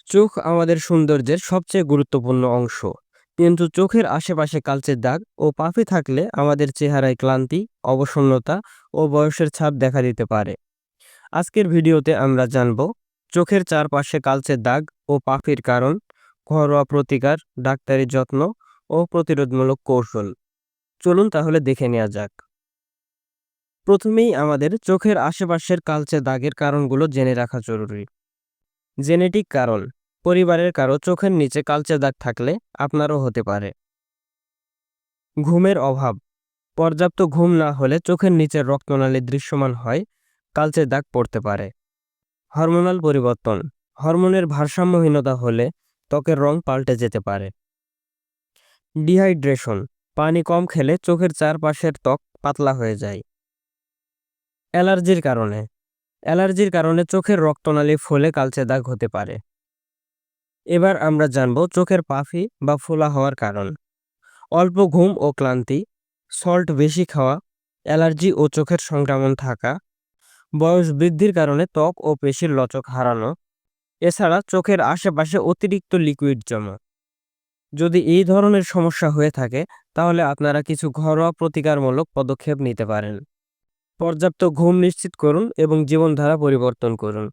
চোখ আমাদের সৌন্দর্যের সবচেয়ে গুরুত্বপূর্ণ অংশ, কিন্তু চোখের আশেপাশে কালচে দাগ ও পাপড়ি থাকলে আমাদের চেহারায় ক্লান্তি, অবসন্নতা ও বয়সের ছাপ দেখা দিতে পারে। আজকের ভিডিওতে আমরা জানব চোখের চারপাশে কালচে দাগ ও পাপড়ির কারণ, ঘরোয়া প্রতিকার, ডাক্তারি যত্ন ও প্রতিরোধমূলক কৌশল। চলুন তাহলে দেখে নেওয়া যাক। প্রথমেই আমাদের চোখের আশেপাশের কালচে দাগের কারণগুলো জেনে রাখা জরুরি। জেনেটিক কারণ: পরিবারের কারো চোখের নিচে কালচে দাগ থাকলে আপনারও হতে পারে। ঘুমের অভাব: পর্যাপ্ত ঘুম না হলে চোখের নিচের রক্তনালী দৃশ্যমান হয়, কালচে দাগ পড়তে পারে। হরমোনাল পরিবর্তন: হরমোনের ভারসাম্যহীনতা হলে ত্বকের রং পাল্টে যেতে পারে। ডিহাইড্রেশন: পানি কম খেলে চোখের চারপাশের ত্বক পাতলা হয়ে যায়। অ্যালার্জির কারণে চোখের রক্তনালী ফুলে কালচে দাগ হতে পারে। এবার আমরা জানব চোখের পাপড়ি বা ফোলা হওয়ার কারণ। অল্প ঘুম ও ক্লান্তি, সল্ট বেশি খাওয়া, অ্যালার্জি ও চোখের সংক্রমণ থাকা, বয়স বৃদ্ধির কারণে ত্বক ও পেশির লচক হারানো, এছাড়া চোখের আশেপাশে অতিরিক্ত লিকুইড জমা। যদি এই ধরনের সমস্যা হয়ে থাকে তাহলে আপনারা কিছু ঘরোয়া প্রতিকারমূলক পদক্ষেপ নিতে পারেন। পর্যাপ্ত ঘুম নিশ্চিত করুন এবং জীবনধারা পরিবর্তন করুন।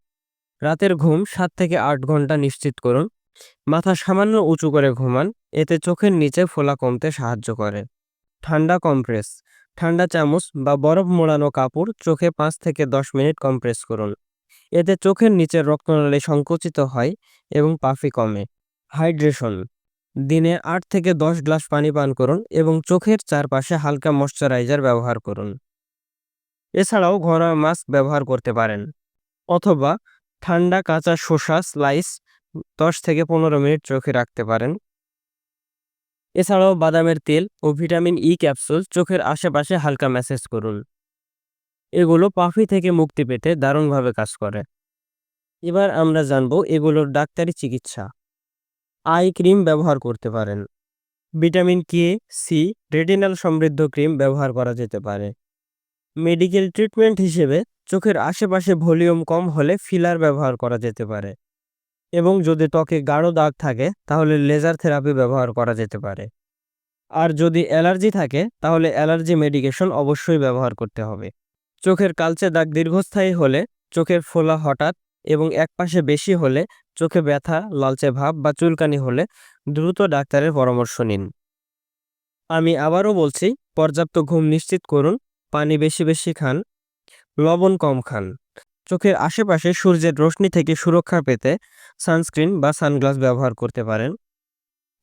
রাতের ঘুম 7 থেকে 8 ঘন্টা নিশ্চিত করুন। মাথা সামান্য উঁচু করে ঘুমান, এতে চোখের নিচে ফোলা কমতে সাহায্য করে। ঠান্ডা কম্প্রেস: ঠান্ডা চামচ বা বরফ মোড়ানো কাপড় চোখে 5 থেকে 10 মিনিট কম্প্রেস করুন। এতে চোখের নিচের রক্তনালী সংকুচিত হয় এবং পাপড়ি কমে। হাইড্রেশন: দিনে 8 থেকে 10 গ্লাস পানি পান করুন এবং চোখের চারপাশে হালকা ময়শ্চারাইজার ব্যবহার করুন। এছাড়াও ঘরোয়া মাস্ক ব্যবহার করতে পারেন, অথবা ঠান্ডা কাঁচা শসা স্লাইস 10 থেকে 15 মিনিট চোখে রাখতে পারেন। এছাড়াও বাদামের তেল ও ভিটামিন ই ক্যাপসুল চোখের আশেপাশে হালকা ম্যাসেজ করুন। এগুলো পাপড়ি থেকে মুক্তি পেতে দারুণভাবে কাজ করে। এবার আমরা জানব এগুলোর ডাক্তারি চিকিৎসা। আই ক্রিম ব্যবহার করতে পারেন। ভিটামিন কে, সি, রেটিনাল সমৃদ্ধ ক্রিম ব্যবহার করা যেতে পারে। মেডিকেল ট্রিটমেন্ট হিসেবে চোখের আশেপাশে ভলিউম কম হলে ফিলার ব্যবহার করা যেতে পারে, এবং যদি ত্বকে গাঢ় দাগ থাকে তাহলে লেজার থেরাপি ব্যবহার করা যেতে পারে। আর যদি অ্যালার্জি থাকে তাহলে অ্যালার্জি মেডিকেশন অবশ্যই ব্যবহার করতে হবে। চোখের কালচে দাগ দীর্ঘস্থায়ী হলে, চোখের ফোলা হঠাৎ এবং একপাশে বেশি হলে, চোখে ব্যথা, লালচে ভাব বা চুলকানি হলে দ্রুত ডাক্তারের পরামর্শ নিন। আমি আবারও বলছি, পর্যাপ্ত ঘুম নিশ্চিত করুন, পানি বেশি বেশি খান, লবণ কম খান। চোখের আশেপাশে সূর্যের রশ্মি থেকে সুরক্ষা পেতে সানস্ক্রিন বা সানগ্লাস ব্যবহার করতে পারেন।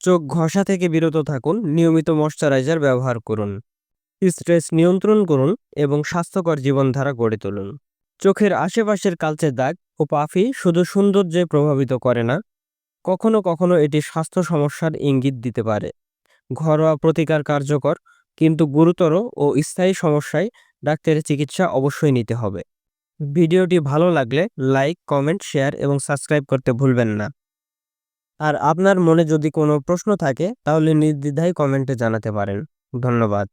চোখ ঘষা থেকে বিরত থাকুন, নিয়মিত ময়শ্চারাইজার ব্যবহার করুন। স্ট্রেস নিয়ন্ত্রণ করুন এবং স্বাস্থ্যকর জীবনধারা গড়ে তুলুন। চোখের আশেপাশের কালচে দাগ ও পাপড়ি শুধু সৌন্দর্যে প্রভাবিত করে না, কখনো কখনো এটি স্বাস্থ্য সমস্যার ইঙ্গিত দিতে পারে। ঘরোয়া প্রতিকার কার্যকর, কিন্তু গুরুতর ও স্থায়ী সমস্যায় ডাক্তারের চিকিৎসা অবশ্যই নিতে হবে। ভিডিওটি ভালো লাগলে লাইক, কমেন্ট, শেয়ার এবং সাবস্ক্রাইব করতে ভুলবেন না। আর আপনার মনে যদি কোনো প্রশ্ন থাকে তাহলে নির্দ্বিধায় কমেন্টে জানাতে পারেন। ধন্যবাদ।